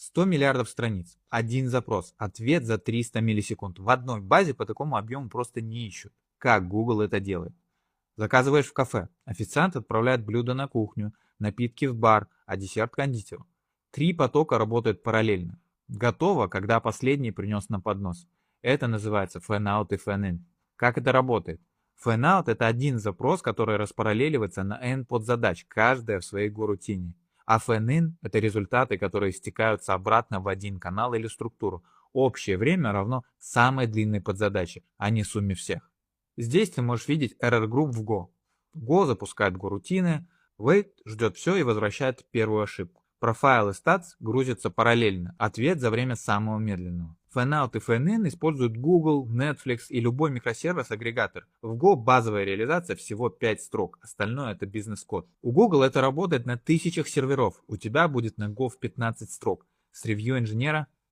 100 миллиардов страниц, один запрос, ответ за 300 миллисекунд. В одной базе по такому объему просто не ищут. Как Google это делает? Заказываешь в кафе, официант отправляет блюдо на кухню, напитки в бар, а десерт кондитеру. Три потока работают параллельно. Готово, когда последний принес на поднос. Это называется fan-out и fan-in. Как это работает? Fan-out — это один запрос, который распараллеливается на n подзадач, каждая в своей горутине. А fan-in — это результаты, которые стекаются обратно в один канал или структуру. Общее время равно самой длинной подзадаче, а не сумме всех. Здесь ты можешь видеть error group в Go. Go запускает горутины, wait ждет все и возвращает первую ошибку. Профайл и stats грузятся параллельно, ответ за время самого медленного. Fanout и Fanin используют Google, Netflix и любой микросервис-агрегатор. В Go базовая реализация всего 5 строк, остальное это бизнес-код. У Google это работает на тысячах серверов, у тебя будет на Go в 15 строк. С ревью инженера